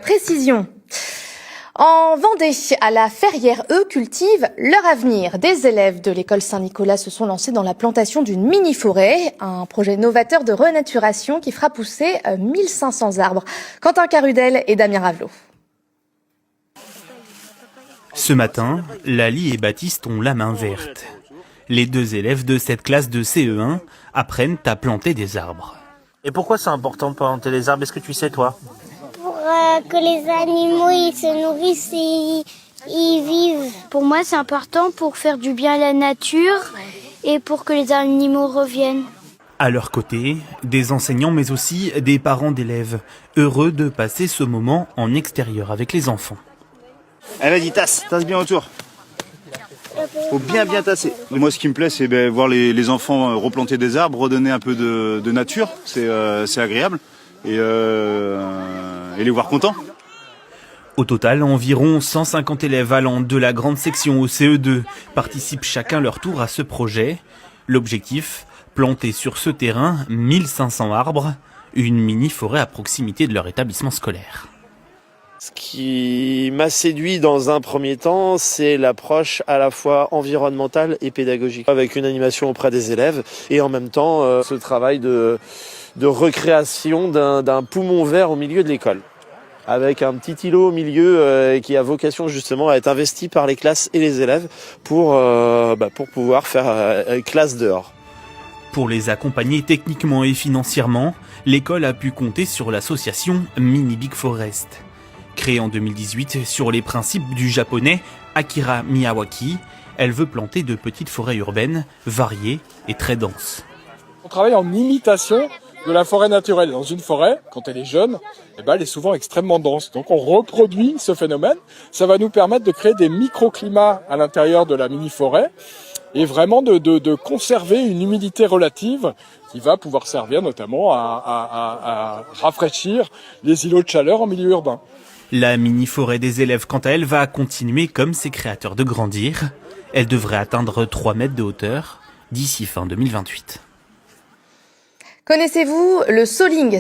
Précision. En Vendée, à la Ferrière, eux cultivent leur avenir. Des élèves de l'école Saint-Nicolas se sont lancés dans la plantation d'une mini-forêt, un projet novateur de renaturation qui fera pousser 1500 arbres. Quentin Carudel et Damien Ravelot. Ce matin, Lali et Baptiste ont la main verte. Les deux élèves de cette classe de CE1 apprennent à planter des arbres. Et pourquoi c'est important de planter les arbres? Est-ce que tu sais, toi? Pour que les animaux ils se nourrissent et ils vivent. Pour moi, c'est important pour faire du bien à la nature et pour que les animaux reviennent. À leur côté, des enseignants mais aussi des parents d'élèves, heureux de passer ce moment en extérieur avec les enfants. Allez, vas-y, tasse bien autour. Faut bien tasser. Moi, ce qui me plaît, c'est voir les enfants replanter des arbres, redonner un peu de nature. C'est agréable. Et les voir contents. Au total, environ 150 élèves allant de la grande section au CE2 participent chacun leur tour à ce projet. L'objectif, planter sur ce terrain 1500 arbres, une mini-forêt à proximité de leur établissement scolaire. Ce qui m'a séduit dans un premier temps, c'est l'approche à la fois environnementale et pédagogique, avec une animation auprès des élèves et en même temps ce travail de recréation d'un poumon vert au milieu de l'école, avec un petit îlot au milieu qui a vocation justement à être investi par les classes et les élèves pour pouvoir faire classe dehors. Pour les accompagner techniquement et financièrement, l'école a pu compter sur l'association Mini Big Forest. Créée en 2018 sur les principes du japonais Akira Miyawaki, elle veut planter de petites forêts urbaines, variées et très denses. On travaille en imitation de la forêt naturelle. Dans une forêt, quand elle est jeune, elle est souvent extrêmement dense. Donc on reproduit ce phénomène. Ça va nous permettre de créer des microclimats à l'intérieur de la mini-forêt et vraiment de conserver une humidité relative qui va pouvoir servir notamment à rafraîchir les îlots de chaleur en milieu urbain. La mini-forêt des élèves, quant à elle, va continuer comme ses créateurs de grandir. Elle devrait atteindre 3 mètres de hauteur d'ici fin 2028. Connaissez-vous le Soling ?